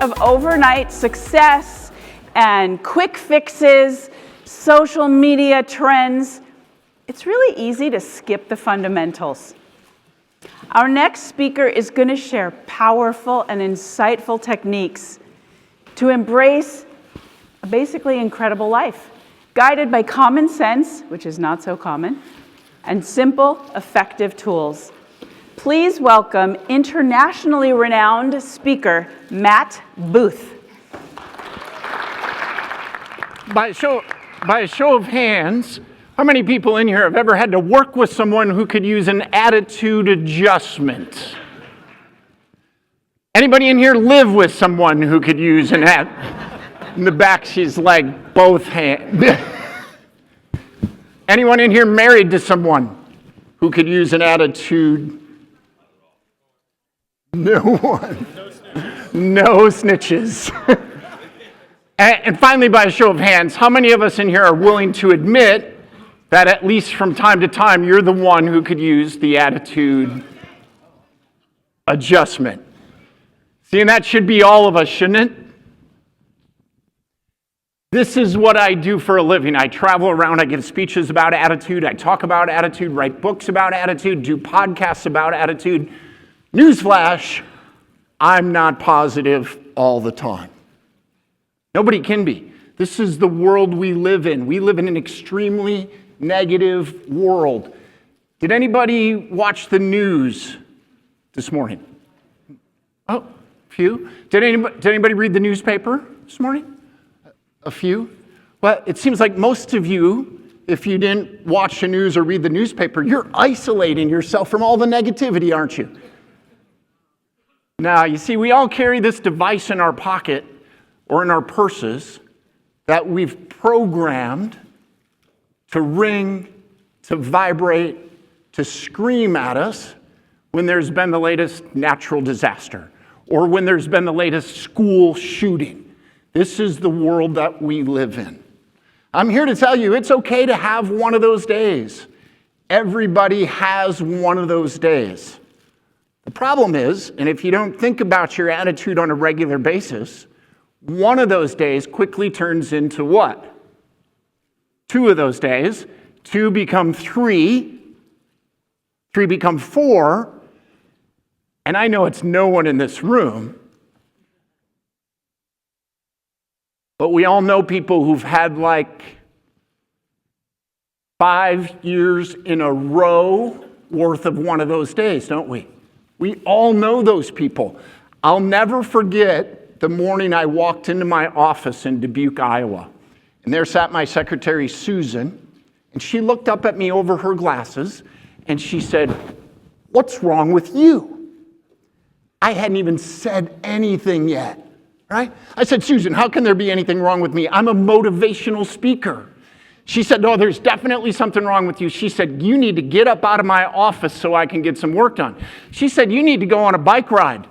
of overnight success and quick fixes, social media trends, it's really easy to skip the fundamentals. Our next speaker is going to share powerful and insightful techniques to embrace a basically incredible life, guided by common sense, which is not so common, and simple, effective tools. Please welcome internationally renowned speaker, Matt Booth. By a show of hands, how many people in here have ever had to work with someone who could use an attitude adjustment? Anybody in here live with someone who could use an in the back, she's like both hands. Anyone in here married to someone who could use an attitude? No one. No snitches. And finally, by a show of hands, how many of us in here are willing to admit that at least from time to time, you're the one who could use the attitude adjustment? See, and that should be all of us, shouldn't it? This is what I do for a living. I travel around, I give speeches about attitude, I talk about attitude, write books about attitude, do podcasts about attitude. Newsflash, I'm not positive all the time. Nobody can be. This is the world we live in. We live in an extremely negative world. Did anybody watch the news this morning? Oh, a few. Did anybody read the newspaper this morning? A few? Well, it seems like most of you, if you didn't watch the news or read the newspaper, you're isolating yourself from all the negativity, aren't you? Now, you see, we all carry this device in our pocket or in our purses that we've programmed to ring, to vibrate, to scream at us when there's been the latest natural disaster or when there's been the latest school shooting. This is the world that we live in. I'm here to tell you it's okay to have one of those days. Everybody has one of those days. The problem is, and if you don't think about your attitude on a regular basis, one of those days quickly turns into what? Two of those days. Two become three. Three become four. And I know it's no one in this room, but we all know people who've had like 5 years in a row worth of one of those days, don't we? We all know those people. I'll never forget the morning I walked into my office in Dubuque, Iowa. And there sat my secretary, Susan, and she looked up at me over her glasses and she said, "What's wrong with you?" I hadn't even said anything yet. Right? I said, "Susan, how can there be anything wrong with me? I'm a motivational speaker." She said, "No, there's definitely something wrong with you." She said, "You need to get up out of my office so I can get some work done." She said, "You need to go on a bike ride."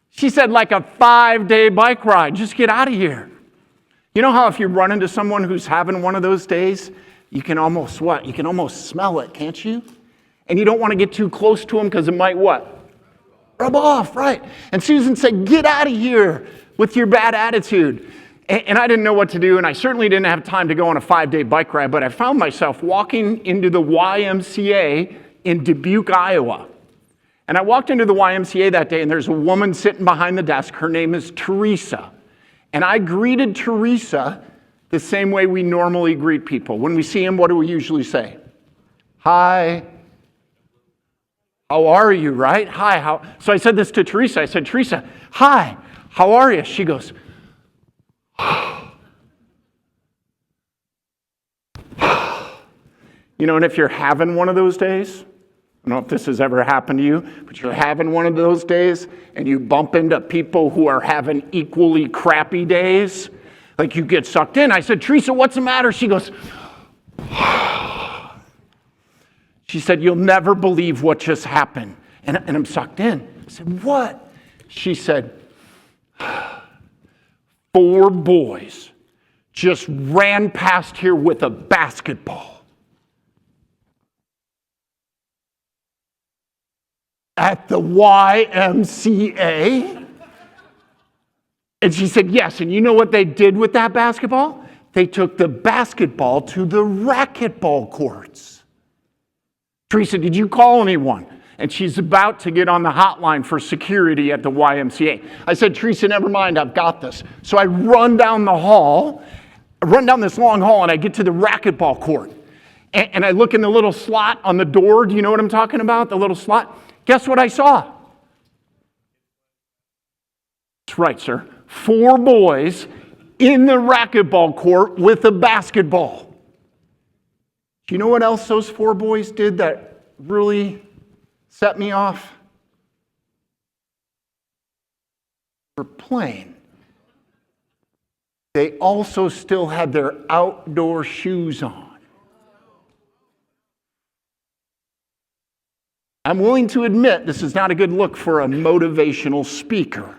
She said, "Like a 5-day bike ride. Just get out of here." You know how if you run into someone who's having one of those days, you can almost what? You can almost smell it, can't you? And you don't want to get too close to them because it might what? Rub off, right? And Susan said, "Get out of here with your bad attitude." And I didn't know what to do, and I certainly didn't have time to go on a 5-day bike ride, but I found myself walking into the YMCA in Dubuque, Iowa. And I walked into the YMCA that day, and there's a woman sitting behind the desk. Her name is Teresa. And I greeted Teresa the same way we normally greet people. When we see them, what do we usually say? Hi. How are you, right? Hi, how? So I said this to Teresa. I said, "Teresa, hi, how are you?" She goes, you know, and if you're having one of those days, I don't know if this has ever happened to you, but you're having one of those days and you bump into people who are having equally crappy days, like you get sucked in. I said, "Teresa, what's the matter?" She goes, she said, "You'll never believe what just happened." And I'm sucked in. I said, "What?" She said, 4 boys just ran past here with a basketball. At the YMCA? And she said, yes. And you know what they did with that basketball? They took the basketball to the racquetball courts. Teresa, did you call anyone? And she's about to get on the hotline for security at the YMCA. I said, Teresa, never mind, I've got this. So I run down the hall, I run down this long hall, and I get to the racquetball court. And I look in the little slot on the door. Do you know what I'm talking about? The little slot. Guess what I saw? That's right, sir. 4 boys in the racquetball court with a basketball. Do you know what else those 4 boys did that really set me off? They were playing. They also still had their outdoor shoes on. I'm willing to admit this is not a good look for a motivational speaker.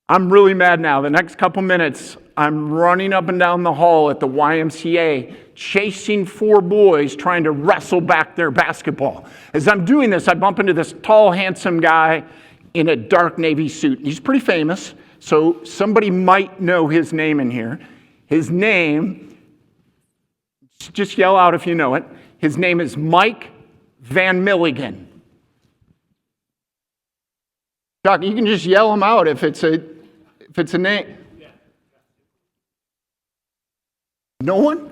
I'm really mad now. The next couple minutes, I'm running up and down the hall at the YMCA, chasing 4 boys trying to wrestle back their basketball. As I'm doing this, I bump into this tall, handsome guy in a dark navy suit. He's pretty famous, so somebody might know his name in here. His name, just yell out if you know it. His name is Mike Van Milligan. Doc, you can just yell him out if it's a name. No one?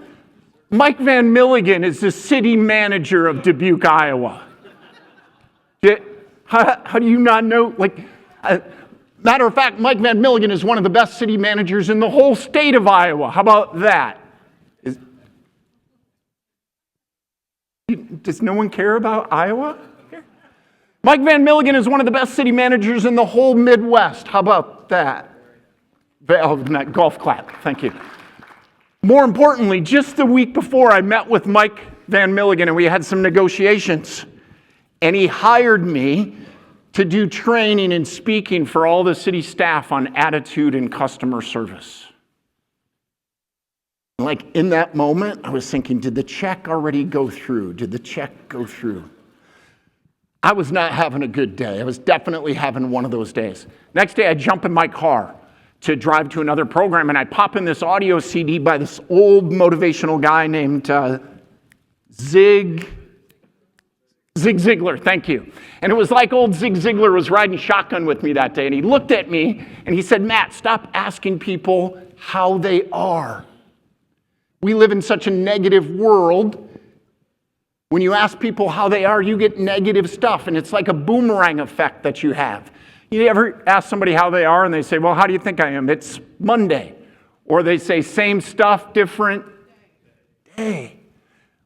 Mike Van Milligan is the city manager of Dubuque, Iowa. How do you not know? Matter of fact, Mike Van Milligan is one of the best city managers in the whole state of Iowa. How about that? Does no one care about Iowa? Mike Van Milligan is one of the best city managers in the whole Midwest. How about that? Golf clap. Thank you. More importantly, just the week before, I met with Mike Van Milligan and we had some negotiations. And he hired me to do training and speaking for all the city staff on attitude and customer service. In that moment, I was thinking, did the check already go through? Did the check go through? I was not having a good day. I was definitely having one of those days. Next day, I jump in my car to drive to another program, and I pop in this audio CD by this old motivational guy named Zig Ziglar, thank you. And it was like old Zig Ziglar was riding shotgun with me that day, and he looked at me, and he said, Matt, stop asking people how they are. We live in such a negative world. When you ask people how they are, you get negative stuff, and it's like a boomerang effect that you have. You ever ask somebody how they are, and they say, well, how do you think I am? It's Monday. Or they say, same stuff, different day.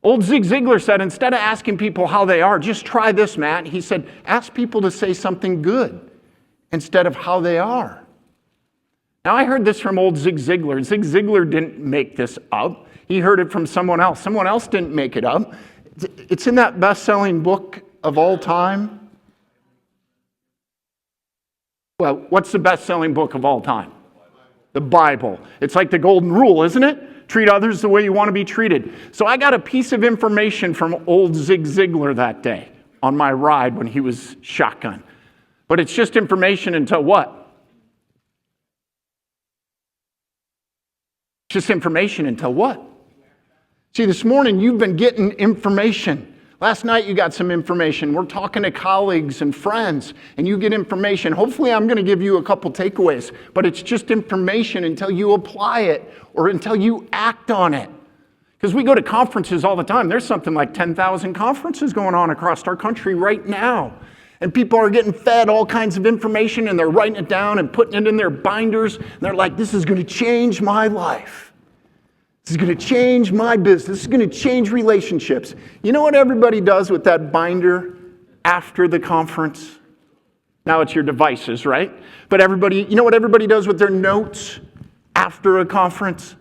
Old Zig Ziglar said, instead of asking people how they are, just try this, Matt. He said, ask people to say something good instead of how they are. Now, I heard this from old Zig Ziglar. Zig Ziglar didn't make this up. He heard it from someone else. Someone else didn't make it up. It's in that best-selling book of all time. Well, what's the best-selling book of all time? The Bible. It's like the golden rule, isn't it? Treat others the way you want to be treated. So I got a piece of information from old Zig Ziglar that day on my ride when he was shotgun. But it's just information until what? Just information until what? See, this morning you've been getting information. Last night you got some information. We're talking to colleagues and friends, and you get information. Hopefully I'm going to give you a couple takeaways, but it's just information until you apply it or until you act on it. Because we go to conferences all the time. There's something like 10,000 conferences going on across our country right now. And people are getting fed all kinds of information, and they're writing it down and putting it in their binders. And they're like, this is going to change my life. This is going to change my business. This is going to change relationships. You know what everybody does with that binder after the conference? Now it's your devices, right? But you know what everybody does with their notes after a conference?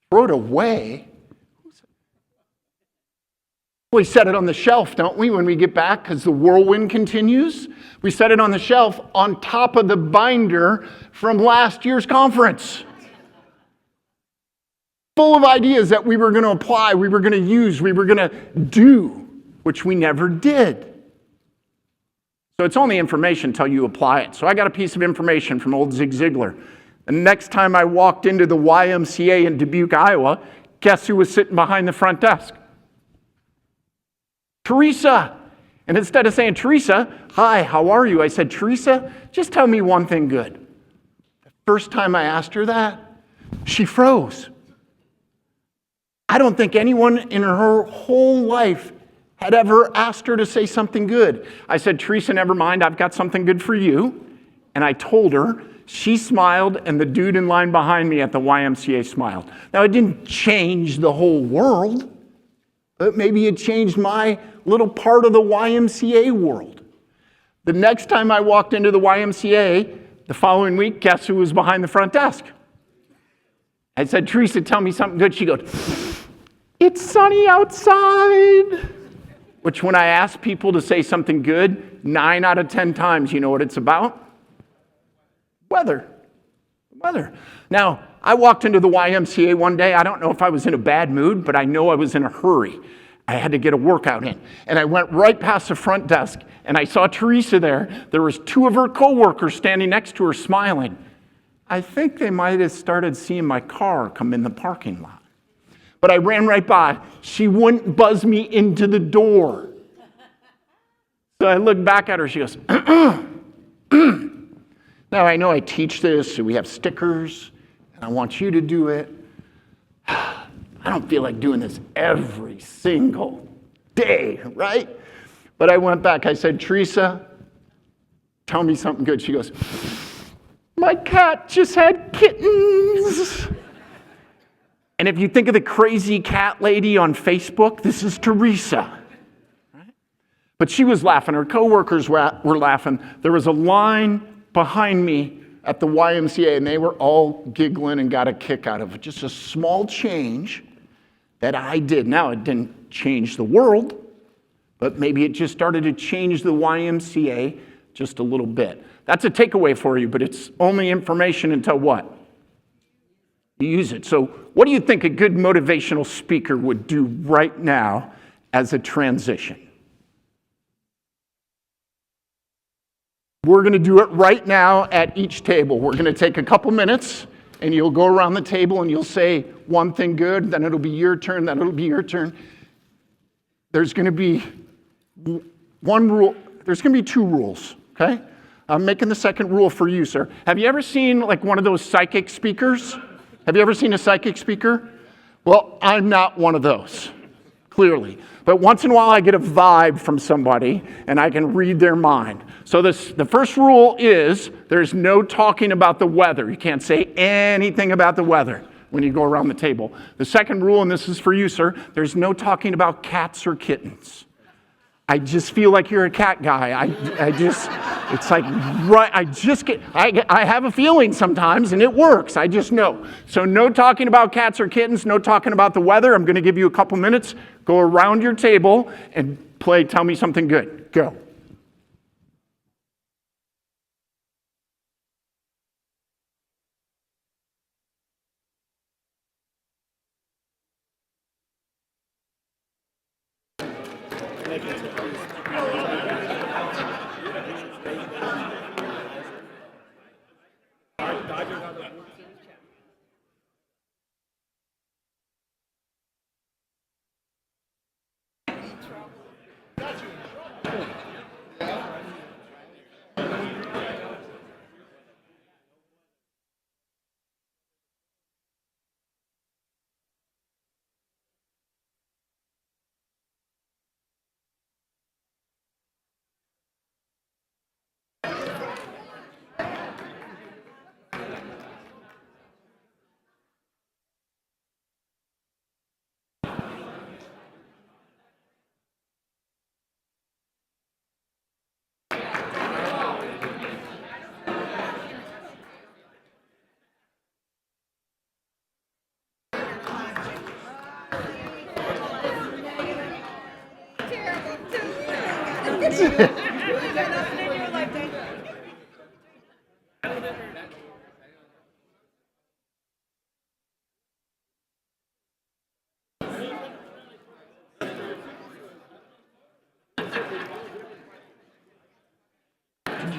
Throw it away. We set it on the shelf, don't we, when we get back, because the whirlwind continues? We set it on the shelf on top of the binder from last year's conference. Full of ideas that we were going to apply, we were going to use, we were going to do, which we never did. So it's only information until you apply it. So I got a piece of information from old Zig Ziglar. The next time I walked into the YMCA in Dubuque, Iowa, guess who was sitting behind the front desk? Teresa. And instead of saying, Teresa, hi, how are you? I said, Teresa, just tell me one thing good. The first time I asked her that, she froze. I don't think anyone in her whole life had ever asked her to say something good. I said, Teresa, never mind, I've got something good for you. And I told her, she smiled, and the dude in line behind me at the YMCA smiled. Now, it didn't change the whole world, but maybe it changed my little part of the YMCA world. The next time I walked into the YMCA, the following week, guess who was behind the front desk? I said, Teresa, tell me something good. She goes, it's sunny outside. Which when I ask people to say something good, 9 out of 10 times, you know what it's about? Weather. Now, I walked into the YMCA one day. I don't know if I was in a bad mood, but I know I was in a hurry. I had to get a workout in. And I went right past the front desk, and I saw Teresa there. There was 2 of her coworkers standing next to her smiling. I think they might have started seeing my car come in the parking lot. But I ran right by. She wouldn't buzz me into the door. So I looked back at her. She goes, Now, I know I teach this, so we have stickers, and I want you to do it. I don't feel like doing this every single day, right? But I went back. I said, Teresa, tell me something good. She goes, my cat just had kittens. And if you think of the crazy cat lady on Facebook, this is Teresa. Right? But she was laughing. Her coworkers were laughing. There was a line behind me at the YMCA, and they were all giggling and got a kick out of it. Just a small change that I did. Now, it didn't change the world, but maybe it just started to change the YMCA just a little bit. That's a takeaway for you, but it's only information until what? You use it. So what do you think a good motivational speaker would do right now as a transition? We're going to do it right now at each table. We're going to take a couple minutes, and you'll go around the table, and you'll say one thing good, then it'll be your turn, then it'll be your turn. There's going to be one rule. There's going to be 2 rules, okay? I'm making the second rule for you, sir. Have you ever seen like one of those psychic speakers? Have you ever seen a psychic speaker? Well, I'm not one of those, clearly. But once in a while, I get a vibe from somebody, and I can read their mind. So the first rule is there's no talking about the weather. You can't say anything about the weather when you go around the table. The second rule, and this is for you, sir, there's no talking about cats or kittens. I just feel like you're a cat guy. It's like, right, I have a feeling sometimes, and it works. I just know. So no talking about cats or kittens, no talking about the weather. I'm going to give you a couple minutes. Go around your table and play Tell Me Something Good. Go.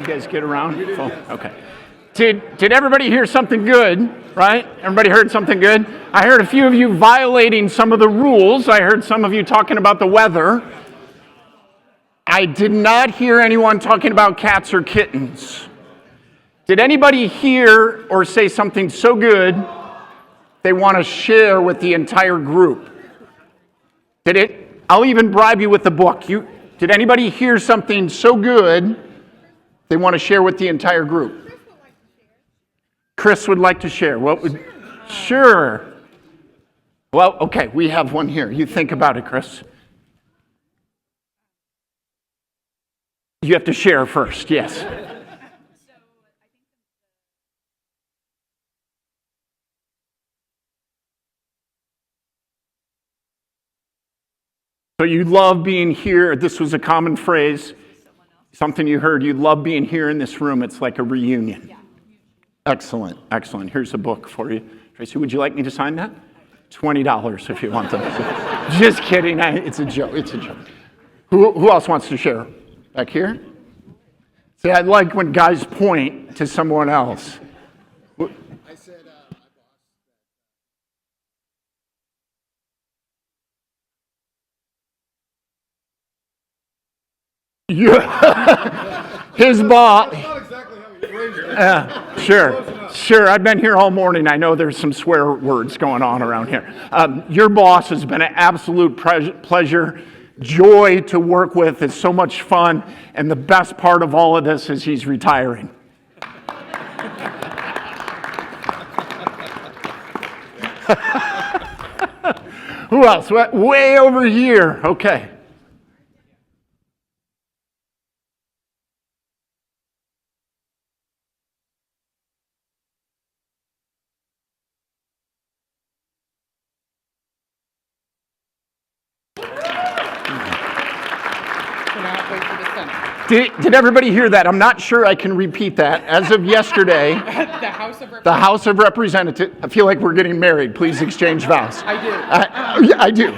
You guys get around? Full? Okay. Did everybody hear something good, right? Everybody heard something good? I heard a few of you violating some of the rules. I heard some of you talking about the weather. I did not hear anyone talking about cats or kittens. Did anybody hear or say something so good they want to share with the entire group? Did it? I'll even bribe you with the book. Did anybody hear something so good they want to share with the entire group? Chris would like to share. Sure. Well, okay, we have one here. You think about it, Chris. You have to share first, yes. So you love being here. This was a common phrase, something you heard. You love being here in this room. It's like a reunion. Yeah. Excellent, excellent. Here's a book for you. Tracy, would you like me to sign that? $20 if you want them. Just kidding. It's a joke. It's a joke. Who else wants to share? Back here? See, I like when guys point to someone else. I said, yeah. His boss. That's not exactly how he phrased it. Sure. I've been here all morning. I know there's some swear words going on around here. Your boss has been an absolute pleasure. Joy to work with. It's so much fun, and the best part of all of this is he's retiring. Who else? Way over here. Okay. Did everybody hear that? I'm not sure I can repeat that. As of yesterday, the House of Representatives, I feel like we're getting married. Please exchange vows. I do. Yeah, I do.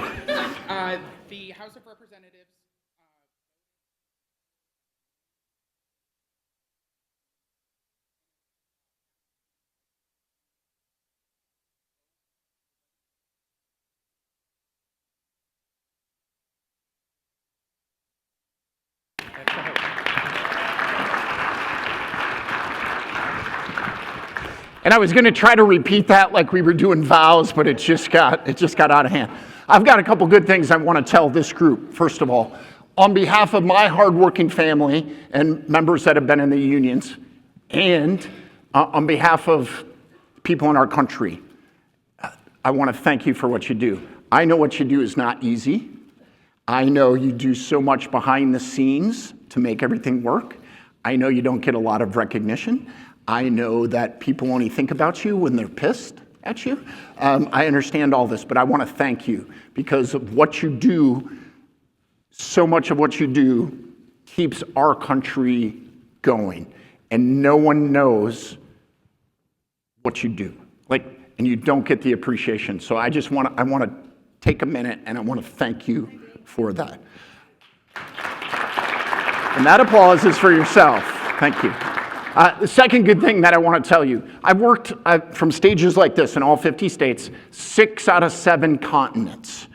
The House of Representatives. And I was going to try to repeat that like we were doing vows, but it just got out of hand. I've got a couple good things I want to tell this group. First of all, on behalf of my hardworking family and members that have been in the unions, and on behalf of people in our country, I want to thank you for what you do. I know what you do is not easy. I know you do so much behind the scenes to make everything work. I know you don't get a lot of recognition. I know that people only think about you when they're pissed at you. I understand all this, but I want to thank you because of what you do. So much of what you do keeps our country going, and no one knows what you do. And you don't get the appreciation. So I want to take a minute and I want to thank you for that. And that applause is for yourself. Thank you. The second good thing that I want to tell you, I've worked from stages like this in all 50 states, 6 out of 7 continents.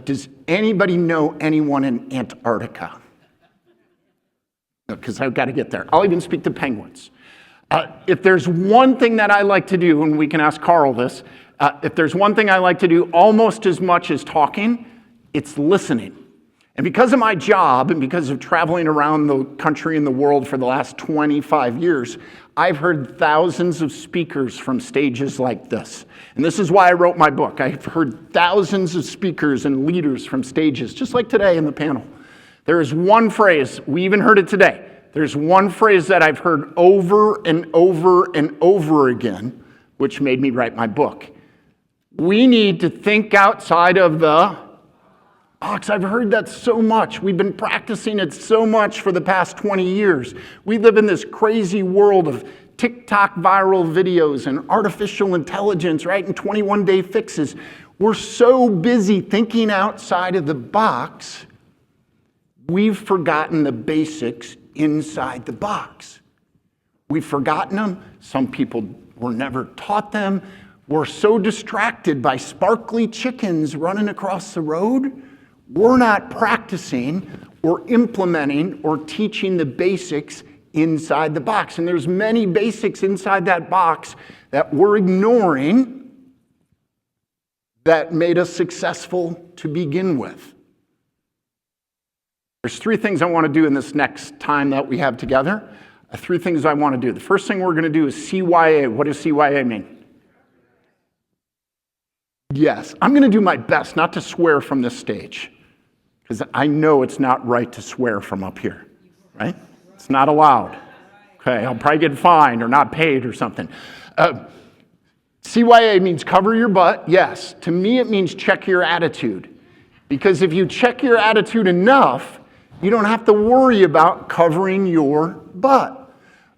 Does anybody know anyone in Antarctica? Because I've got to get there. I'll even speak to penguins. If there's one thing that I like to do, and we can ask Carl this, if there's one thing I like to do almost as much as talking, it's listening. And because of my job and because of traveling around the country and the world for the last 25 years, I've heard thousands of speakers from stages like this. And this is why I wrote my book. I've heard thousands of speakers and leaders from stages, just like today in the panel. There is one phrase, we even heard it today, there's one phrase that I've heard over and over and over again, which made me write my book. We need to think outside of the box. I've heard that so much. We've been practicing it so much for the past 20 years. We live in this crazy world of TikTok viral videos and artificial intelligence, right? And 21-day fixes. We're so busy thinking outside of the box, we've forgotten the basics inside the box. We've forgotten them. Some people were never taught them. We're so distracted by sparkly chickens running across the road, we're not practicing or implementing or teaching the basics inside the box. And there's many basics inside that box that we're ignoring that made us successful to begin with. There's three things I want to do in this next time that we have together. Three things I want to do. The first thing we're going to do is CYA. What does CYA mean? Yes, I'm going to do my best not to swear from this stage, because I know it's not right to swear from up here, right? It's not allowed. Okay, I'll probably get fined or not paid or something. CYA means cover your butt. Yes, to me it means check your attitude. Because if you check your attitude enough, you don't have to worry about covering your butt.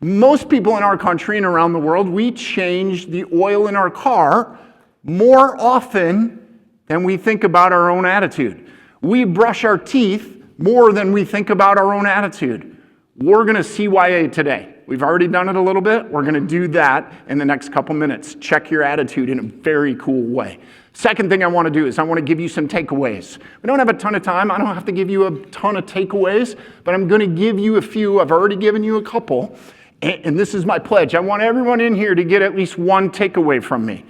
Most people in our country and around the world, we change the oil in our car more often than we think about our own attitude. We brush our teeth more than we think about our own attitude. We're going to CYA today. We've already done it a little bit. We're going to do that in the next couple minutes. Check your attitude in a very cool way. Second thing I want to do is I want to give you some takeaways. We don't have a ton of time. I don't have to give you a ton of takeaways, but I'm going to give you a few. I've already given you a couple. And this is my pledge. I want everyone in here to get at least one takeaway from me.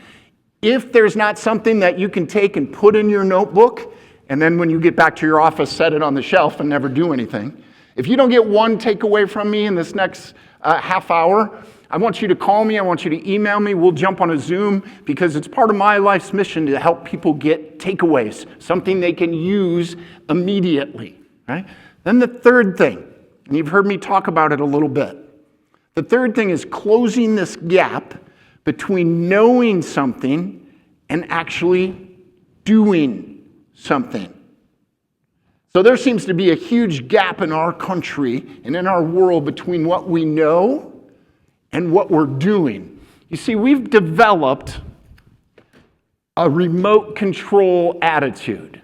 If there's not something that you can take and put in your notebook, and then when you get back to your office, set it on the shelf and never do anything. If you don't get one takeaway from me in this next half hour, I want you to call me. I want you to email me. We'll jump on a Zoom, because it's part of my life's mission to help people get takeaways, something they can use immediately. Right? Then the third thing, and you've heard me talk about it a little bit. The third thing is closing this gap between knowing something and actually doing something. So there seems to be a huge gap in our country and in our world between what we know and what we're doing. You see, we've developed a remote control attitude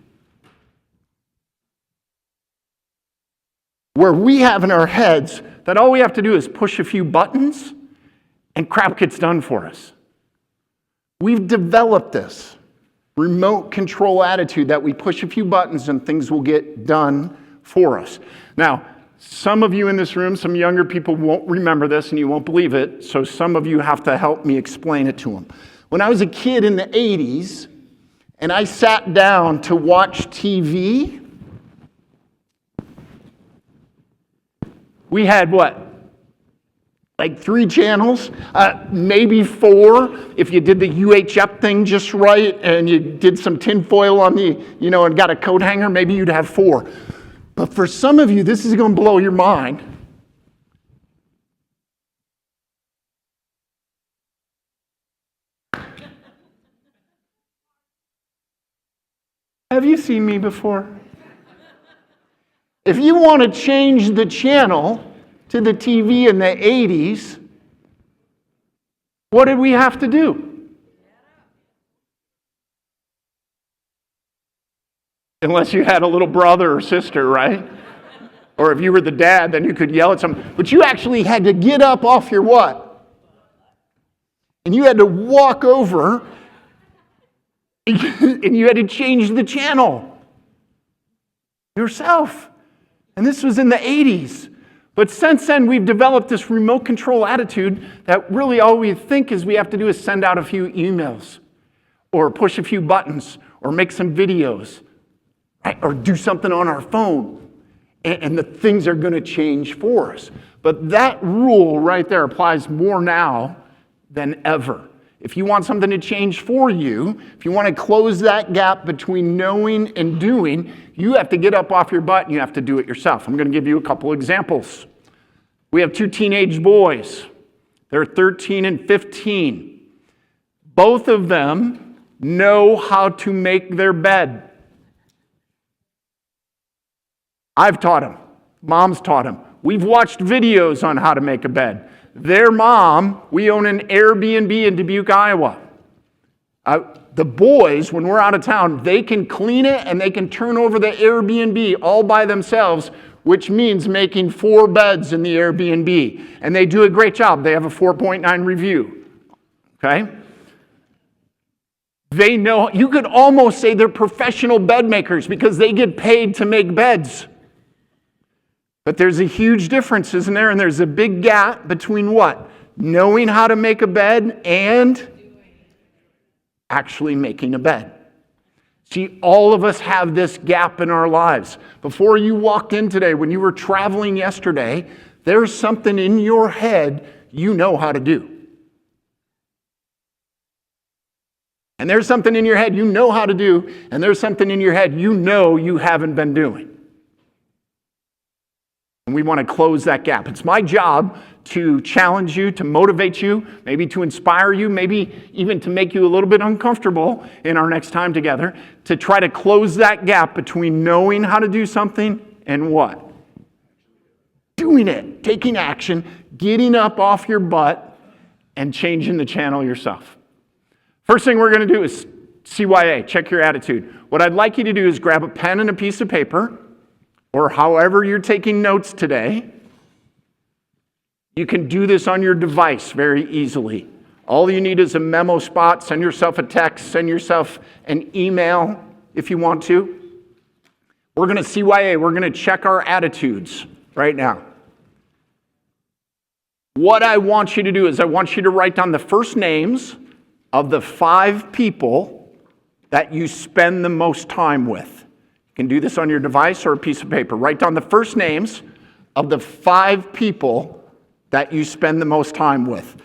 where we have in our heads that all we have to do is push a few buttons and crap gets done for us. We've developed this remote control attitude that we push a few buttons and things will get done for us. Now, some of you in this room, some younger people won't remember this and you won't believe it, so some of you have to help me explain it to them. When I was a kid in the 80s and I sat down to watch TV, we had what? Like 3 channels, maybe 4 if you did the UHF thing just right and you did some tinfoil on the, and got a coat hanger, maybe you'd have 4. But for some of you, this is going to blow your mind. Have you seen me before? If you want to change the channel to the TV in the 80s, what did we have to do? Unless you had a little brother or sister, right? Or if you were the dad, then you could yell at someone. But you actually had to get up off your what? And you had to walk over and you had to change the channel yourself. And this was in the 80s. But since then, we've developed this remote control attitude that really all we think is we have to do is send out a few emails or push a few buttons or make some videos, right? Or do something on our phone. And the things are going to change for us. But that rule right there applies more now than ever. If you want something to change for you, if you want to close that gap between knowing and doing, you have to get up off your butt and you have to do it yourself. I'm going to give you a couple examples. We have 2 teenage boys. They're 13 and 15. Both of them know how to make their bed. I've taught them. Mom's taught them. We've watched videos on how to make a bed. Their mom, we own an Airbnb in Dubuque, Iowa. The boys, when we're out of town, they can clean it and they can turn over the Airbnb all by themselves which means making 4 beds in the Airbnb. And they do a great job. They have a 4.9 review. Okay? They know, you could almost say they're professional bed makers because they get paid to make beds. But there's a huge difference, isn't there? And there's a big gap between what? Knowing how to make a bed and actually making a bed. See, all of us have this gap in our lives. Before you walked in today, when you were traveling yesterday, there's something in your head you know how to do. And there's something in your head you know how to do, and there's something in your head you know you haven't been doing. And we want to close that gap. It's my job to challenge you, to motivate you, maybe to inspire you, maybe even to make you a little bit uncomfortable in our next time together, to try to close that gap between knowing how to do something and what? Doing it, taking action, getting up off your butt, and changing the channel yourself. First thing we're going to do is CYA, check your attitude. What I'd like you to do is grab a pen and a piece of paper, or however you're taking notes today. You can do this on your device very easily. All you need is a memo spot. Send yourself a text. Send yourself an email if you want to. We're going to CYA. We're going to check our attitudes right now. What I want you to do is I want you to write down the first names of the 5 people that you spend the most time with. You can do this on your device or a piece of paper. Write down the first names of the 5 people that you spend the most time with.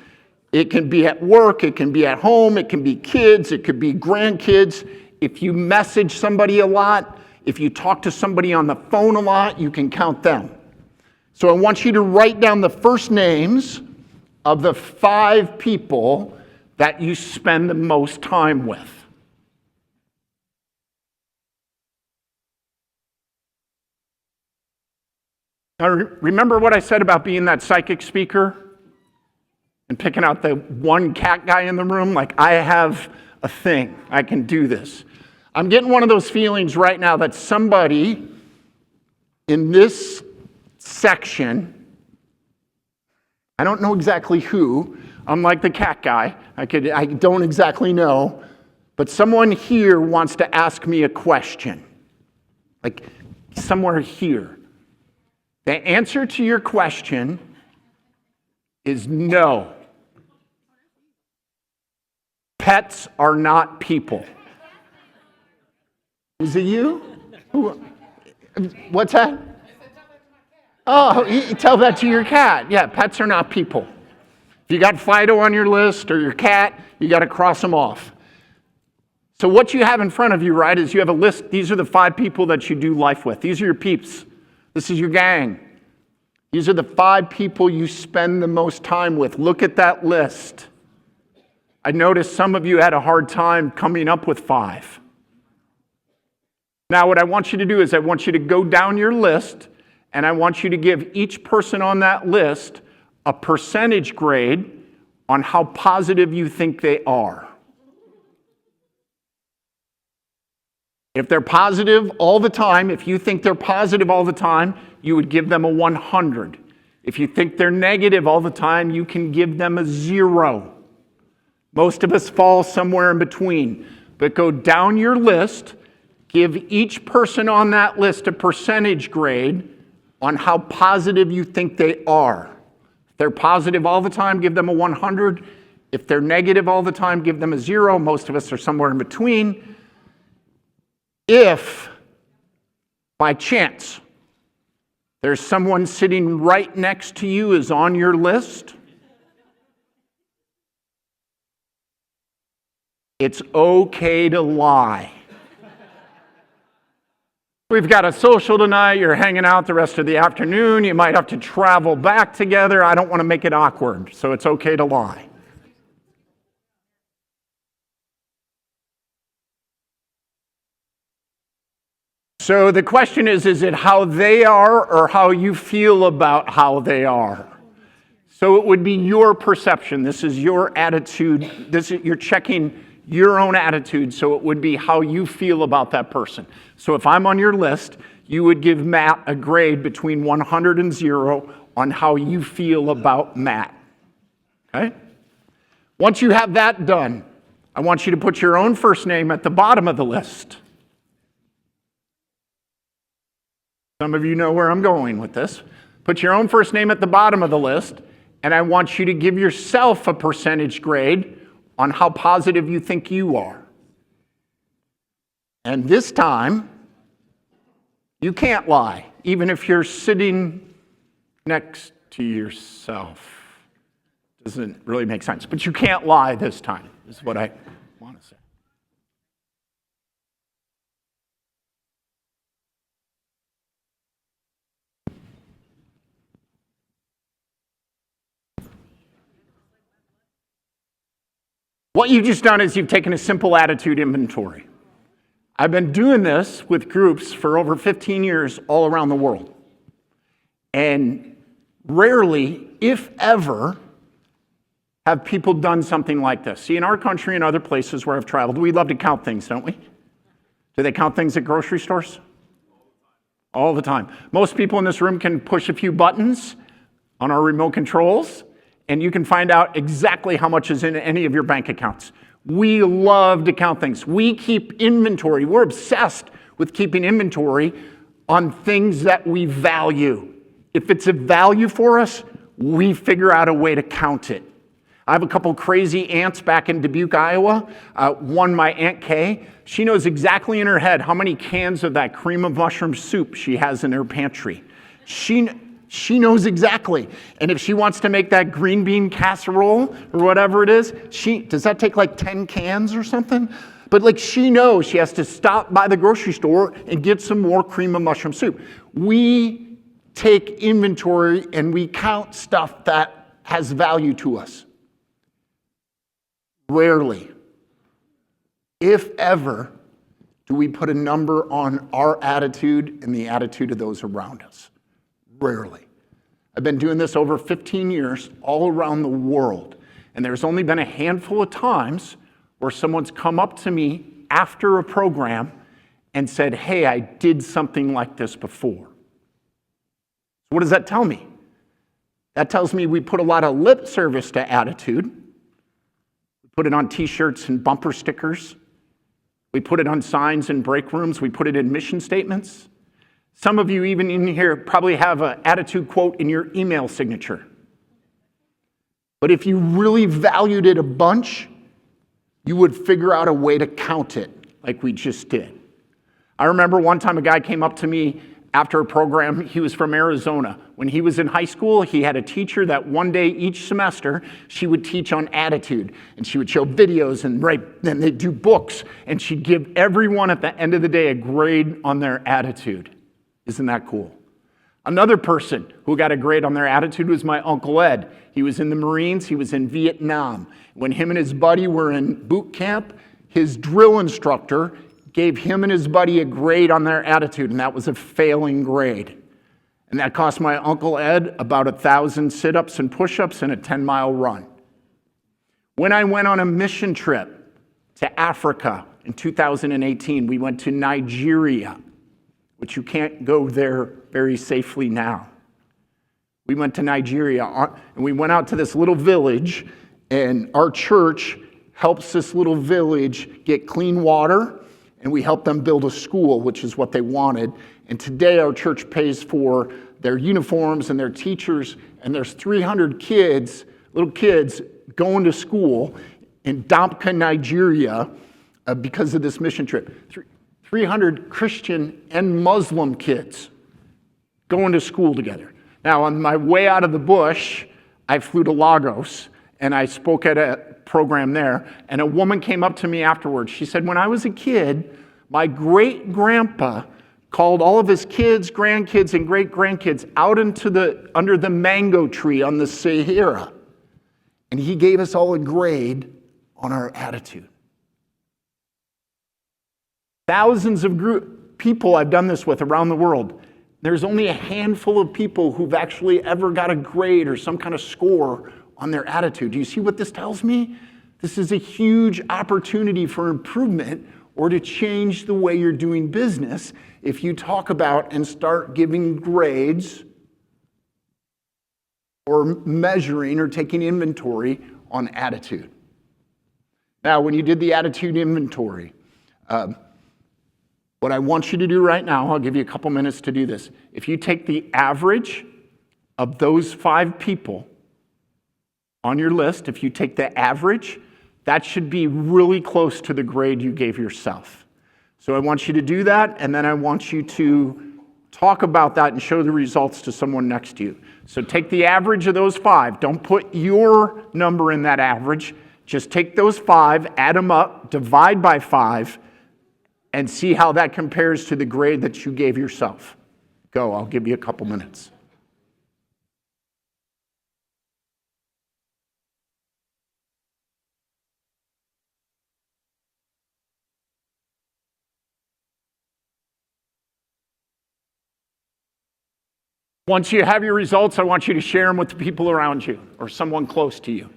It can be at work, it can be at home, it can be kids, it could be grandkids. If you message somebody a lot, if you talk to somebody on the phone a lot, you can count them. So I want you to write down the first names of the 5 people that you spend the most time with. Now, remember what I said about being that psychic speaker and picking out the one cat guy in the room? Like, I have a thing. I can do this. I'm getting one of those feelings right now that somebody in this section, I don't know exactly who, I'm like the cat guy. I don't exactly know, but someone here wants to ask me a question. Like, somewhere here. The answer to your question is no. Pets are not people. Is it you? What's that? Oh, you tell that to your cat. Yeah, pets are not people. If you got Fido on your list or your cat, you got to cross them off. So what you have in front of you, right, is you have a list. These are the 5 people that you do life with. These are your peeps. This is your gang. These are the 5 people you spend the most time with. Look at that list. I noticed some of you had a hard time coming up with 5. Now, what I want you to do is I want you to go down your list, and I want you to give each person on that list a percentage grade on how positive you think they are. If they're positive all the time, if you think they're positive all the time, you would give them a 100. If you think they're negative all the time, you can give them a 0. Most of us fall somewhere in between. But go down your list, give each person on that list a percentage grade on how positive you think they are. If they're positive all the time, give them a 100. If they're negative all the time, give them a 0. Most of us are somewhere in between. If, by chance, there's someone sitting right next to you is on your list, it's okay to lie. We've got a social tonight, you're hanging out the rest of the afternoon, you might have to travel back together. I don't want to make it awkward, so it's okay to lie. So the question is it how they are or how you feel about how they are? So it would be your perception. This is your attitude. You're checking your own attitude, so it would be how you feel about that person. So if I'm on your list, you would give Matt a grade between 100 and 0 on how you feel about Matt. Okay? Once you have that done, I want you to put your own first name at the bottom of the list. Some of you know where I'm going with this. Put your own first name at the bottom of the list, and I want you to give yourself a percentage grade on how positive you think you are. And this time, you can't lie, even if you're sitting next to yourself. Doesn't really make sense, but you can't lie this time, is what I want to say. What you've just done is you've taken a simple attitude inventory. I've been doing this with groups for over 15 years all around the world. And rarely, if ever, have people done something like this. See, in our country and other places where I've traveled, we love to count things, don't we? Do they count things at grocery stores? All the time. Most people in this room can push a few buttons on our remote controls, and you can find out exactly how much is in any of your bank accounts. We love to count things. We keep inventory. We're obsessed with keeping inventory on things that we value. If it's a value for us, we figure out a way to count it. I have a couple crazy aunts back in Dubuque, Iowa. One, my Aunt Kay, she knows exactly in her head how many cans of that cream of mushroom soup she has in her pantry. She knows exactly. And if she wants to make that green bean casserole or whatever it is, does that take like 10 cans or something? But she knows she has to stop by the grocery store and get some more cream of mushroom soup. We take inventory and we count stuff that has value to us. Rarely, if ever, do we put a number on our attitude and the attitude of those around us. Rarely. I've been doing this over 15 years all around the world, and there's only been a handful of times where someone's come up to me after a program and said, hey, I did something like this before. What does that tell me? That tells me we put a lot of lip service to attitude. Put it on t-shirts and bumper stickers. We put it on signs in break rooms. We put it in mission statements. Some of you even in here probably have an attitude quote in your email signature. But if you really valued it a bunch, you would figure out a way to count it like we just did. I remember one time a guy came up to me after a program. He was from Arizona. When he was in high school, he had a teacher that one day each semester, she would teach on attitude. And she would show videos and then they'd do books. And she'd give everyone at the end of the day a grade on their attitude. Isn't that cool? Another person who got a grade on their attitude was my Uncle Ed. He was in the Marines. He was in Vietnam. When him and his buddy were in boot camp, his drill instructor gave him and his buddy a grade on their attitude, and that was a failing grade. And that cost my Uncle Ed about 1,000 sit-ups and push-ups and a 10-mile run. When I went on a mission trip to Africa in 2018, we went to Nigeria, which you can't go there very safely now. We went to Nigeria, and we went out to this little village, and our church helps this little village get clean water, and we helped them build a school, which is what they wanted. And today our church pays for their uniforms and their teachers, and there's 300 kids, little kids, going to school in Damka, Nigeria, because of this mission trip. 300 Christian and Muslim kids going to school together. Now, on my way out of the bush, I flew to Lagos, and I spoke at a program there, and a woman came up to me afterwards. She said, when I was a kid, my great-grandpa called all of his kids, grandkids, and great-grandkids out under the mango tree on the Sahara, and he gave us all a grade on our attitude. Thousands of people I've done this with around the world. There's only a handful of people who've actually ever got a grade or some kind of score on their attitude. Do you see what this tells me? This is a huge opportunity for improvement or to change the way you're doing business if you talk about and start giving grades or measuring or taking inventory on attitude. Now, when you did the attitude inventory, what I want you to do right now, I'll give you a couple minutes to do this. If you take the average of those 5 people on your list, if you take the average, that should be really close to the grade you gave yourself. So I want you to do that, and then I want you to talk about that and show the results to someone next to you. So take the average of those 5. Don't put your number in that average. Just take those 5, add them up, divide by 5, and see how that compares to the grade that you gave yourself. Go, I'll give you a couple minutes. Once you have your results, I want you to share them with the people around you or someone close to you.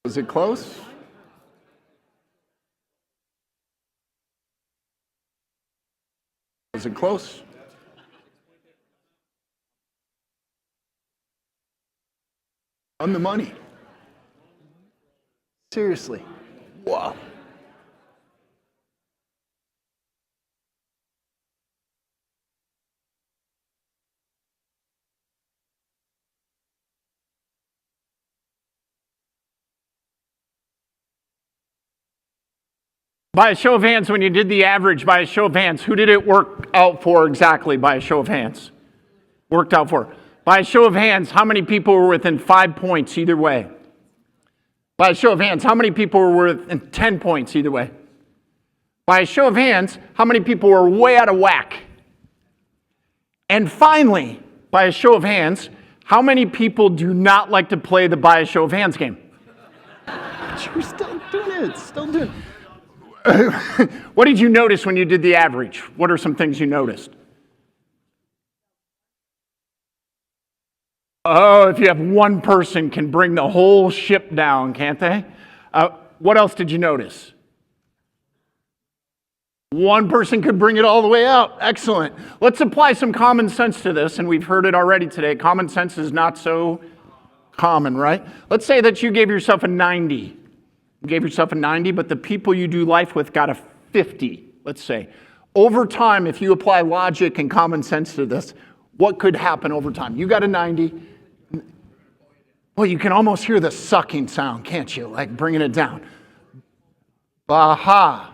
Was it close? Was it close? On the money. Seriously. Wow. By a show of hands, when you did the average, by a show of hands, who did it work out for exactly by a show of hands? Worked out for. By a show of hands, how many people were within 5 points either way? By a show of hands, how many people were within 10 points either way? By a show of hands, how many people were way out of whack? And finally, by a show of hands, how many people do not like to play the by a show of hands game? But you're still doing it, still doing it. What did you notice when you did the average? What are some things you noticed? Oh, if you have one person can bring the whole ship down, can't they? What else did you notice? One person could bring it all the way out. Excellent. Let's apply some common sense to this, and we've heard it already today. Common sense is not so common, right? Let's say that you gave yourself a 90. You gave yourself a 90, but the people you do life with got a 50, let's say. Over time, if you apply logic and common sense to this, what could happen over time? You got a 90. Well, you can almost hear the sucking sound, can't you? Like bringing it down. Baha.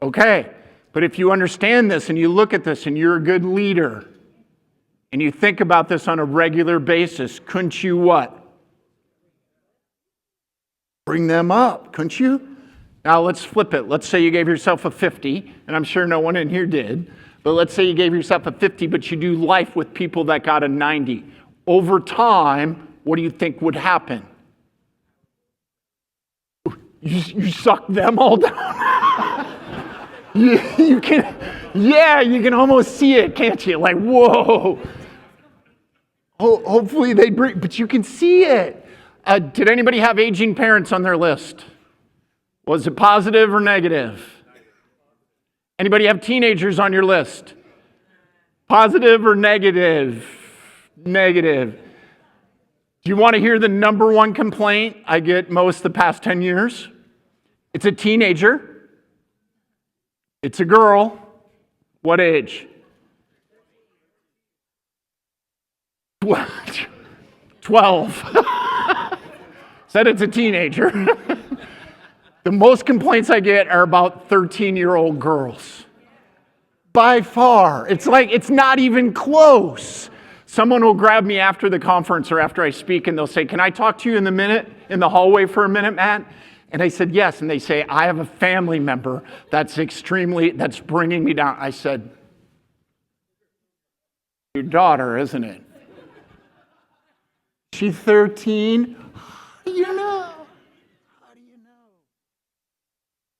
Okay, but if you understand this and you look at this and you're a good leader and you think about this on a regular basis, couldn't you what? Bring them up, couldn't you? Now let's flip it. Let's say you gave yourself a 50, and I'm sure no one in here did, but let's say you gave yourself a 50, but you do life with people that got a 90. Over time, what do you think would happen? You suck them all down. you can almost see it, can't you? Like, whoa. Hopefully they bring, but you can see it. Did anybody have aging parents on their list? Was it positive or negative? Anybody have teenagers on your list? Positive or negative? Negative. Do you want to hear the number one complaint I get most the past 10 years? It's a teenager. It's a girl. What age? 12. Said it's a teenager. The most complaints I get are about 13-year-old girls. By far. It's like, it's not even close. Someone will grab me after the conference or after I speak and they'll say, can I talk to you in the hallway for a minute, Matt? And I said, yes. And they say, I have a family member that's bringing me down. I said, your daughter, isn't it? She's 13. How do you know? How do you know?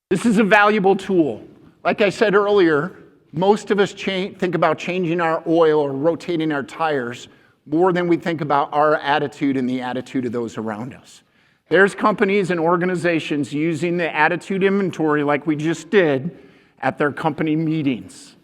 This is a valuable tool. Like I said earlier, most of us think about changing our oil or rotating our tires more than we think about our attitude and the attitude of those around us. There's companies and organizations using the attitude inventory like we just did at their company meetings.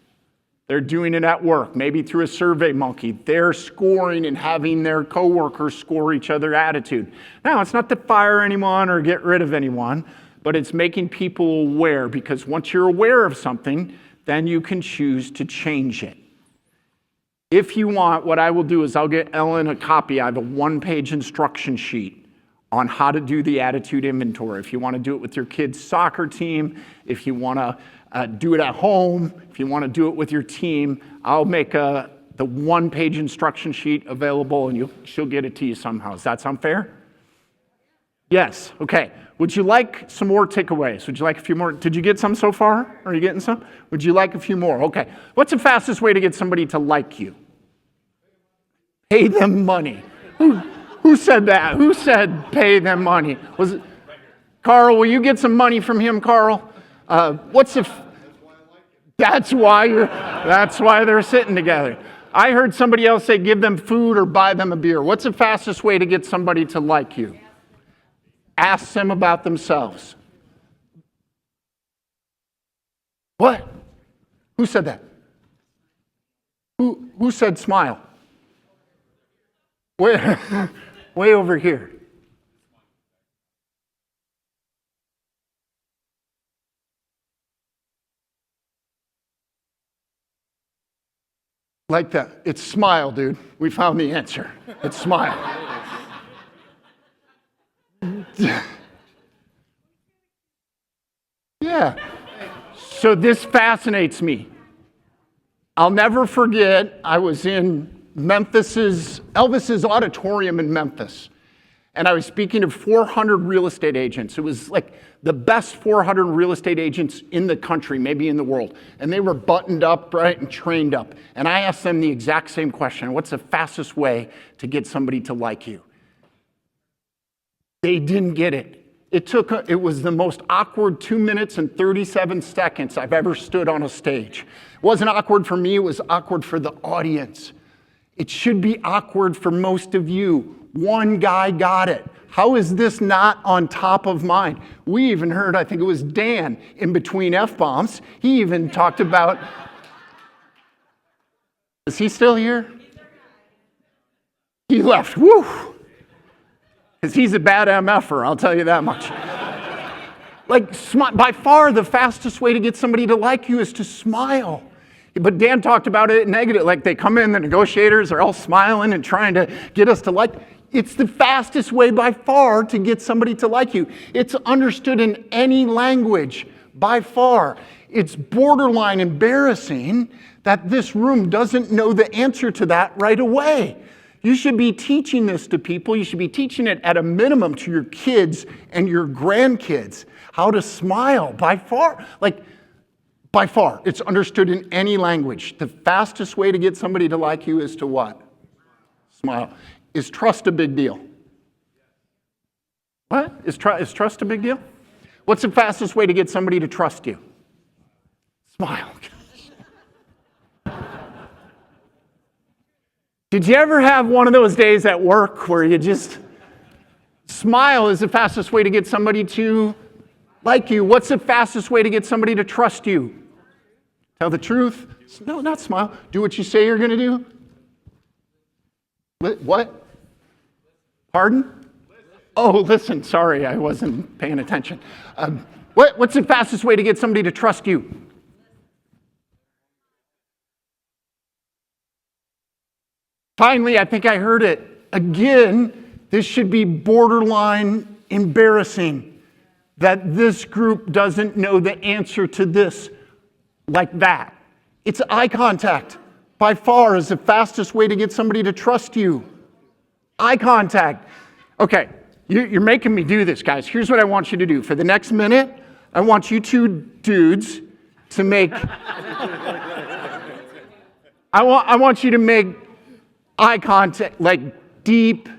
They're doing it at work, maybe through a survey monkey. They're scoring and having their coworkers score each other's attitude. Now, it's not to fire anyone or get rid of anyone, but it's making people aware, because once you're aware of something, then you can choose to change it. If you want, what I will do is I'll get Ellen a copy. I have a one-page instruction sheet on how to do the attitude inventory. If you want to do it with your kid's soccer team, if you want to do it at home, if you want to do it with your team, I'll make the one-page instruction sheet available and she'll get it to you somehow. Does that sound fair? Yes, okay. Would you like some more takeaways? Would you like a few more? Did you get some so far? Are you getting some? Would you like a few more? Okay. What's the fastest way to get somebody to like you? Pay them money. Who said that? Who said pay them money? Was it Carl? Will you get some money from him, Carl? That's why they're sitting together. I heard somebody else say give them food or buy them a beer. What's the fastest way to get somebody to like you? Ask them about themselves. What? Who said that? Who said smile? Way over here. Like that. It's smile, dude. We found the answer. It's smile. Yeah. So this fascinates me. I'll never forget, I was in Elvis's auditorium in Memphis. And I was speaking to 400 real estate agents. It was like the best 400 real estate agents in the country, maybe in the world. And they were buttoned up, right, and trained up. And I asked them the exact same question. What's the fastest way to get somebody to like you? They didn't get it. It was the most awkward 2 minutes and 37 seconds I've ever stood on a stage. It wasn't awkward for me, it was awkward for the audience. It should be awkward for most of you. One guy got it. How is this not on top of mind? We even heard, I think it was Dan, in between F-bombs, he even talked about, is he still here? He left, woo! Because he's a bad MFer, I'll tell you that much. By far the fastest way to get somebody to like you is to smile. But Dan talked about it negative, like they come in, the negotiators are all smiling and trying to get us to like. It's the fastest way by far to get somebody to like you. It's understood in any language by far. It's borderline embarrassing that this room doesn't know the answer to that right away. You should be teaching this to people. You should be teaching it at a minimum to your kids and your grandkids, how to smile by far. By far, it's understood in any language. The fastest way to get somebody to like you is to what? Smile. Is trust a big deal? What? Is trust a big deal? What's the fastest way to get somebody to trust you? Smile. Did you ever have one of those days at work where you just smile is the fastest way to get somebody to like you? What's the fastest way to get somebody to trust you? Tell the truth? No, not smile. Do what you say you're going to do? What? Pardon? Oh, listen. Sorry, I wasn't paying attention. What's the fastest way to get somebody to trust you? Finally, I think I heard it. Again, this should be borderline embarrassing that this group doesn't know the answer to this like that. It's eye contact. by far is the fastest way to get somebody to trust you. Eye contact. Okay, you're making me do this, guys. Here's what I want you to do. For the next minute, I want you two dudes to make... I want you to make eye contact, like deep...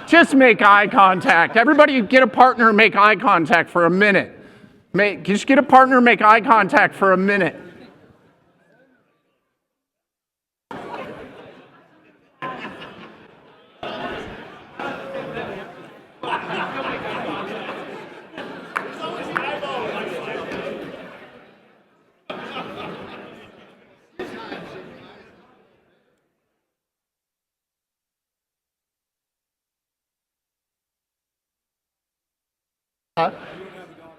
Just make eye contact. Everybody get a partner and make eye contact for a minute. Just get a partner and make eye contact for a minute.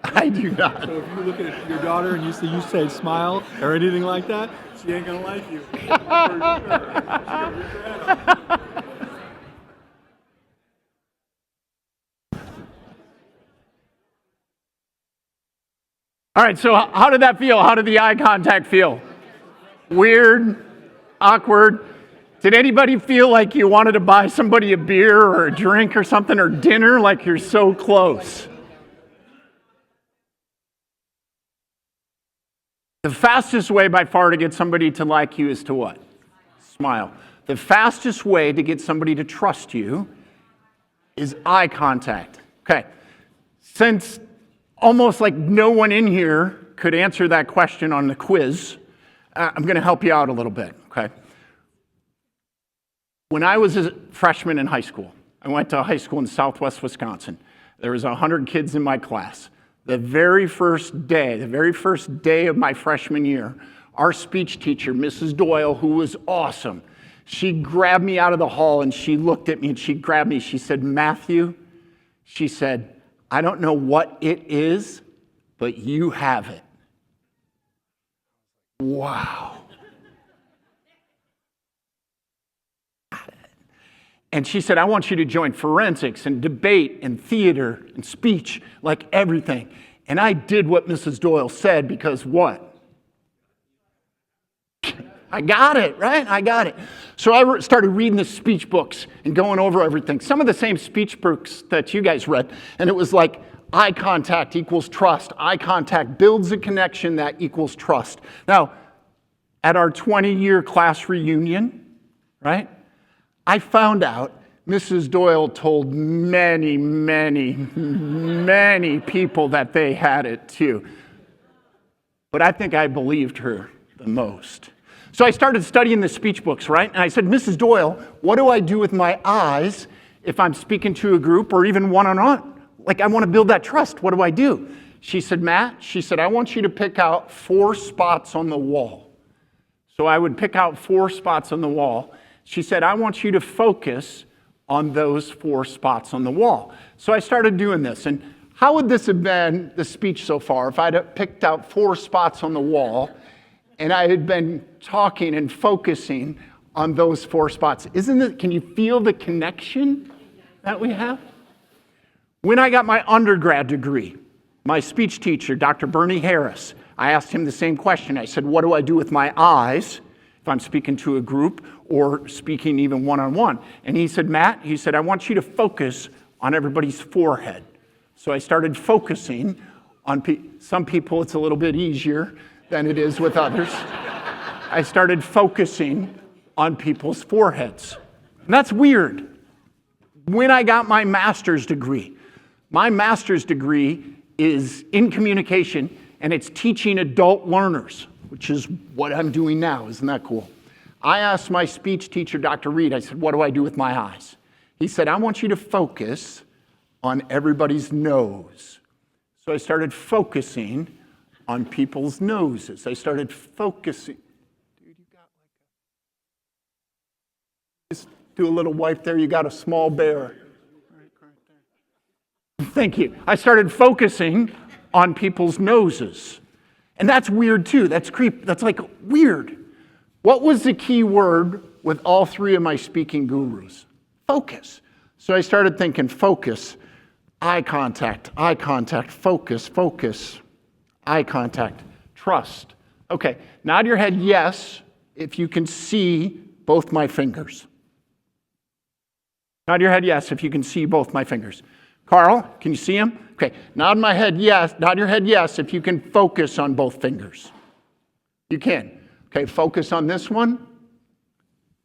I do not. So if you look at your daughter and you say smile or anything like that, she ain't gonna like you. All right, so how did that feel? How did the eye contact feel? Weird? Awkward? Did anybody feel like you wanted to buy somebody a beer or a drink or something or dinner, like you're so close? The fastest way by far to get somebody to like you is to what? Smile. The fastest way to get somebody to trust you is eye contact. Okay. Since almost like no one in here could answer that question on the quiz, I'm going to help you out a little bit, okay? When I was a freshman in high school, I went to high school in southwest Wisconsin. There was 100 kids in my class. The very first day of my freshman year, our speech teacher, Mrs. Doyle, who was awesome, she grabbed me out of the hall and she looked at me and she grabbed me. She said, Matthew, she said, I don't know what it is, but you have it. Wow. And she said, I want you to join forensics and debate and theater and speech, like everything. And I did what Mrs. Doyle said because what? I got it, right? I got it. So I started reading the speech books and going over everything. Some of the same speech books that you guys read. And it was like, eye contact equals trust. Eye contact builds a connection that equals trust. Now, at our 20-year class reunion, right? I found out Mrs. Doyle told many, many, many people that they had it too. But I think I believed her the most. So I started studying the speech books, right? And I said, Mrs. Doyle, what do I do with my eyes if I'm speaking to a group or even one-on-one? Like, I want to build that trust. What do I do? She said, Matt, she said, I want you to pick out 4 spots on the wall. So I would pick out 4 spots on the wall. She said, I want you to focus on those 4 spots on the wall. So I started doing this. And how would this have been the speech so far if I'd picked out 4 spots on the wall and I had been talking and focusing on those 4 spots? Can you feel the connection that we have? When I got my undergrad degree, my speech teacher, Dr. Bernie Harris, I asked him the same question. I said, what do I do with my eyes if I'm speaking to a group or speaking even one-on-one? And he said, Matt, he said, I want you to focus on everybody's forehead. So I started focusing on some people. It's a little bit easier than it is with others. I started focusing on people's foreheads. And that's weird. When I got my master's degree is in communication, and it's teaching adult learners, which is what I'm doing now. Isn't that cool? I asked my speech teacher, Dr. Reed, I said, what do I do with my eyes? He said, I want you to focus on everybody's nose. So I started focusing on people's noses. I started focusing. Dude, you got like just do a little wipe there. You got a small bear. Right there. Thank you. I started focusing on people's noses. And that's weird too. That's like weird. What was the key word with all 3 of my speaking gurus? Focus. So I started thinking focus, eye contact, focus, eye contact, trust, Okay, nod your head yes if you can see both my fingers. Nod your head yes if you can see both my fingers. Carl, can you see them? Okay, nod your head yes if you can focus on both fingers. You can. Okay, focus on this one.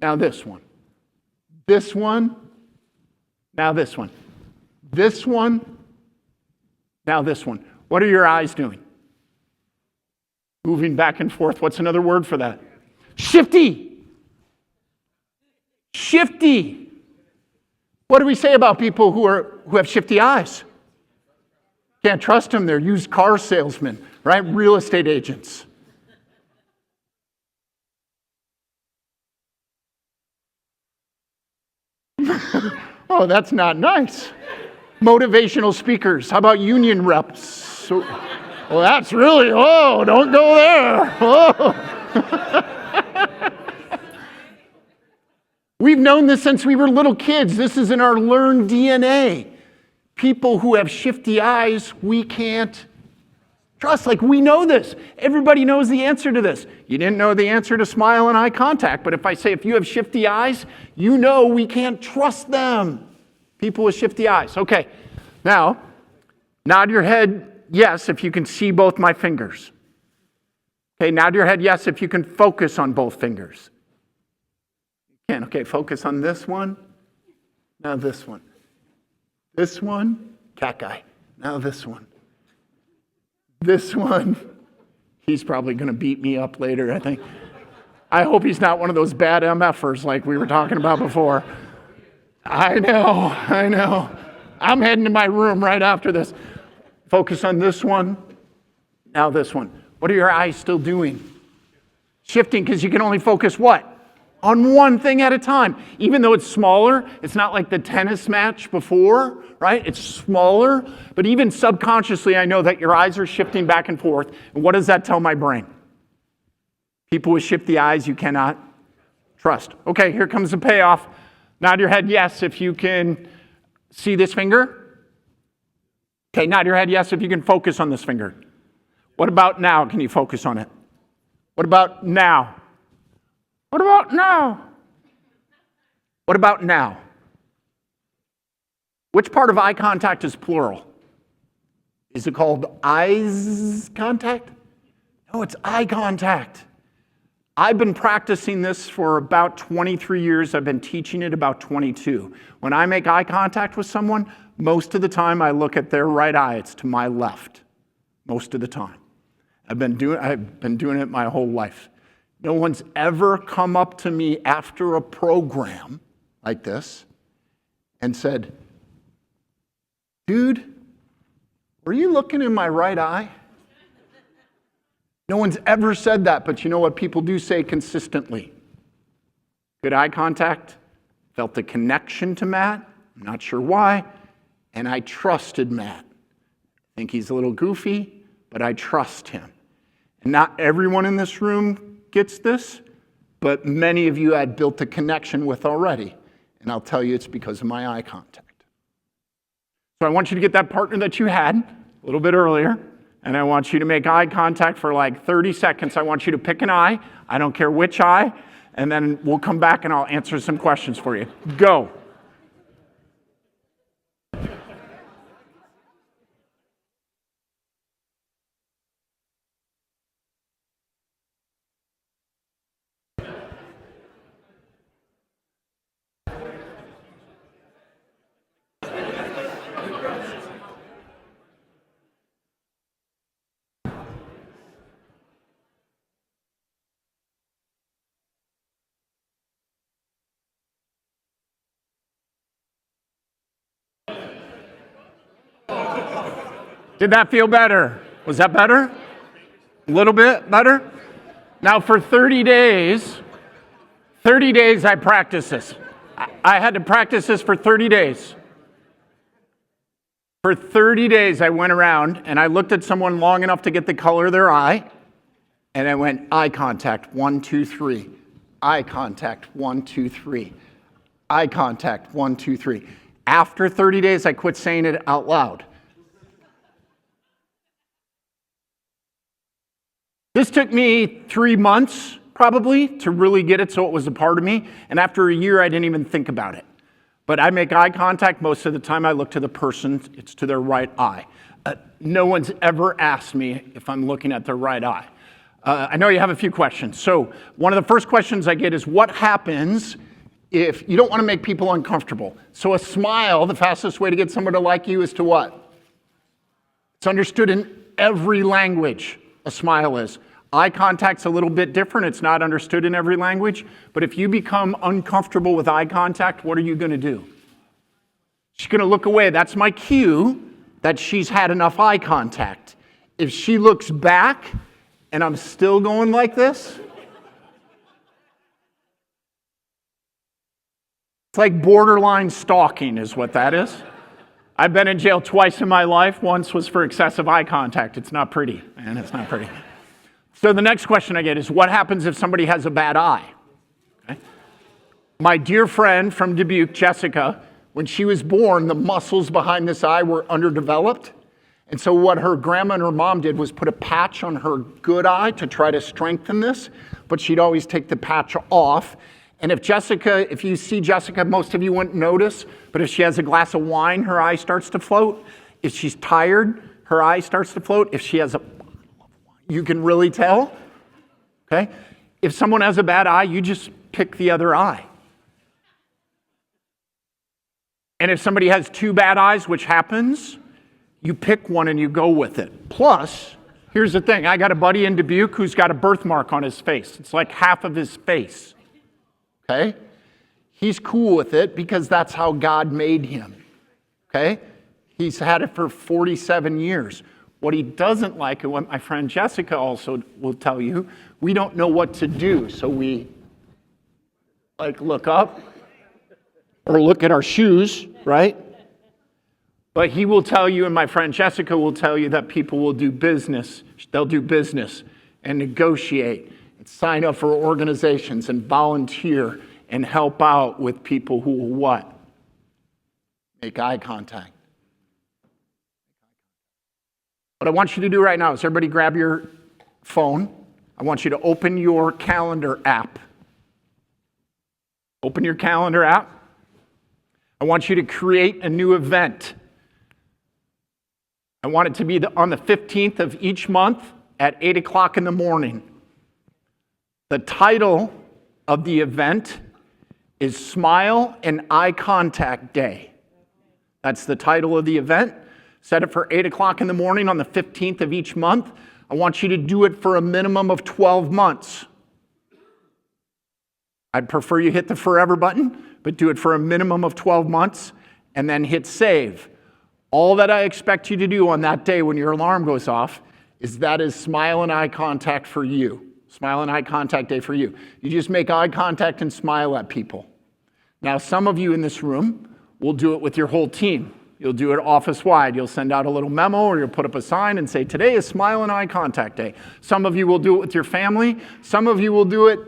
Now this one. This one. Now this one. This one. Now this one. What are your eyes doing? Moving back and forth. What's another word for that? Shifty. Shifty. What do we say about people who have shifty eyes? Can't trust them. They're used car salesmen, right? Real estate agents. Oh, that's not nice. Motivational speakers. How about union reps? Well, that's really, don't go there. We've known this since we were little kids. This is in our learned DNA. People who have shifty eyes, we can't trust. Like, we know this. Everybody knows the answer to this. You didn't know the answer to smile and eye contact, but if I say if you have shifty eyes, you know we can't trust them. People with shifty eyes. Okay, now, nod your head yes if you can see both my fingers. Okay, nod your head yes if you can focus on both fingers. You can. Okay, focus on this one. Now this one. This one, cat guy. Now this one. This one, he's probably going to beat me up later, I think. I hope he's not one of those bad MFers like we were talking about before. I know. I'm heading to my room right after this. Focus on this one. Now this one. What are your eyes still doing? Shifting, because you can only focus what? On one thing at a time. Even though it's smaller, it's not like the tennis match before, right? It's smaller, but even subconsciously, I know that your eyes are shifting back and forth. And what does that tell my brain? People with shifty eyes, you cannot trust. Okay, here comes the payoff. Nod your head yes if you can see this finger. Okay, nod your head yes if you can focus on this finger. What about now? Can you focus on it? What about now? What about now? What about now? Which part of eye contact is plural? Is it called eyes contact? No, it's eye contact. I've been practicing this for about 23 years. I've been teaching it about 22. When I make eye contact with someone, most of the time I look at their right eye. It's to my left, most of the time. I've been doing it my whole life. No one's ever come up to me after a program like this and said, dude, were you looking in my right eye? No one's ever said that, but you know what people do say consistently? Good eye contact, felt a connection to Matt, I'm not sure why, and I trusted Matt. I think he's a little goofy, but I trust him. And not everyone in this room gets this, but many of you had built a connection with already, and I'll tell you it's because of my eye contact. So I want you to get that partner that you had a little bit earlier, and I want you to make eye contact for like 30 seconds. I want you to pick an eye. I don't care which eye. And then we'll come back and I'll answer some questions for you. Go. Did that feel better? Was that better? A little bit better? Now for 30 days I practiced this. I had to practice this for 30 days. For 30 days I went around and I looked at someone long enough to get the color of their eye, and I went eye contact, 1, 2, 3. Eye contact, 1, 2, 3. Eye contact, 1, 2, 3. After 30 days I quit saying it out loud. This took me 3 months, probably, to really get it so it was a part of me. And after a year, I didn't even think about it. But I make eye contact most of the time. I look to the person, it's to their right eye. No one's ever asked me if I'm looking at their right eye. I know you have a few questions. So one of the first questions I get is, what happens if you don't want to make people uncomfortable? So a smile, the fastest way to get someone to like you is to what? It's understood in every language, a smile is. Eye contact's a little bit different. It's not understood in every language. But if you become uncomfortable with eye contact, what are you going to do? She's going to look away. That's my cue that she's had enough eye contact. If she looks back and I'm still going like this, it's like borderline stalking is what that is. I've been in jail twice in my life. Once was for excessive eye contact. It's not pretty, man. It's not pretty. So the next question I get is, what happens if somebody has a bad eye? Okay. My dear friend from Dubuque, Jessica, when she was born, the muscles behind this eye were underdeveloped. And so what her grandma and her mom did was put a patch on her good eye to try to strengthen this, but she'd always take the patch off. And if you see Jessica, most of you wouldn't notice, but if she has a glass of wine, her eye starts to float. If she's tired, her eye starts to float. If she has you can really tell, okay? If someone has a bad eye, you just pick the other eye. And if somebody has two bad eyes, which happens, you pick one and you go with it. Plus, here's the thing. I got a buddy in Dubuque who's got a birthmark on his face. It's like half of his face, okay? He's cool with it because that's how God made him, okay? He's had it for 47 years. What he doesn't like, and what my friend Jessica also will tell you, we don't know what to do. So we look up or look at our shoes, right? But he will tell you, and my friend Jessica will tell you, that people will do business. They'll do business and negotiate and sign up for organizations and volunteer and help out with people who will what? Make eye contact. What I want you to do right now is everybody grab your phone. I want you to open your calendar app. Open your calendar app. I want you to create a new event. I want it to be on the 15th of each month at 8 o'clock in the morning. The title of the event is Smile and Eye Contact Day. That's the title of the event. Set it for 8 o'clock in the morning on the 15th of each month. I want you to do it for a minimum of 12 months. I'd prefer you hit the forever button, but do it for a minimum of 12 months and then hit save. All that I expect you to do on that day when your alarm goes off is smile and eye contact for you. Smile and eye contact day for you. You just make eye contact and smile at people. Now, some of you in this room will do it with your whole team. You'll do it office-wide. You'll send out a little memo or you'll put up a sign and say, today is Smile and Eye Contact Day. Some of you will do it with your family. Some of you will do it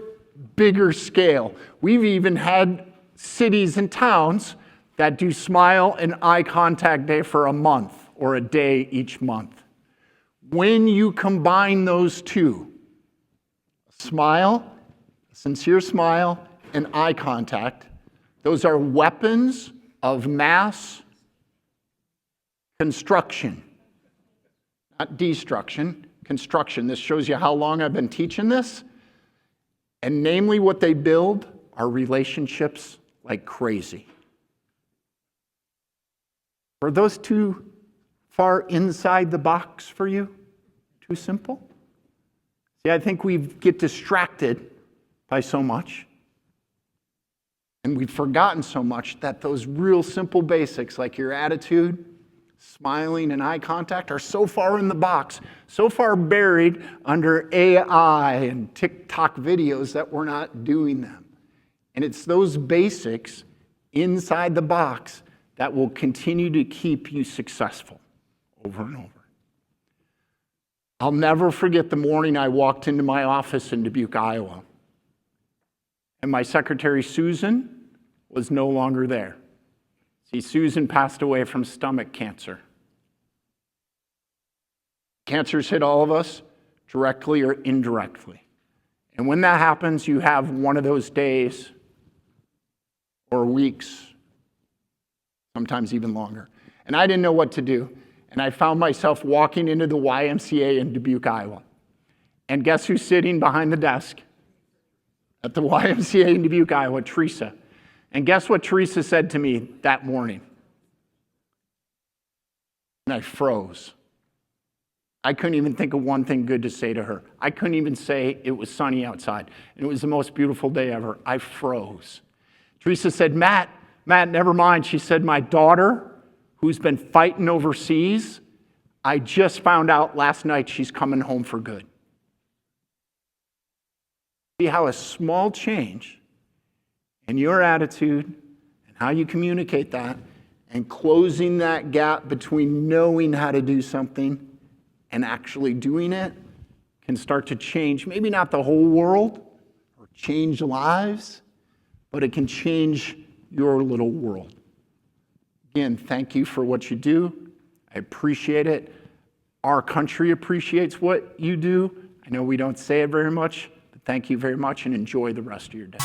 bigger scale. We've even had cities and towns that do Smile and Eye Contact Day for a month or a day each month. When you combine those two, a smile, a sincere smile, and eye contact, those are weapons of mass construction, not destruction, construction. This shows you how long I've been teaching this. And namely, what they build are relationships like crazy. Are those too far inside the box for you? Too simple? See, I think we get distracted by so much. And we've forgotten so much that those real simple basics, like your attitude, smiling, and eye contact, are so far in the box, so far buried under AI and TikTok videos that we're not doing them. And it's those basics inside the box that will continue to keep you successful over and over. I'll never forget the morning I walked into my office in Dubuque, Iowa. And my secretary, Susan, was no longer there. See, Susan passed away from stomach cancer. Cancer's hit all of us. directly or indirectly. And when that happens, you have one of those days or weeks, sometimes even longer. And I didn't know what to do. And I found myself walking into the YMCA in Dubuque, Iowa. And guess who's sitting behind the desk at the YMCA in Dubuque, Iowa? Teresa. And guess what Teresa said to me that morning? And I froze. I couldn't even think of one thing good to say to her. I couldn't even say it was sunny outside. And it was the most beautiful day ever. I froze. Teresa said, Matt, never mind. She said, my daughter, who's been fighting overseas, I just found out last night she's coming home for good. See how a small change in your attitude and how you communicate that and closing that gap between knowing how to do something and actually doing it can start to change, maybe not the whole world or change lives, but it can change your little world. Again, thank you for what you do. I appreciate it. Our country appreciates what you do. I know we don't say it very much, but thank you very much and enjoy the rest of your day.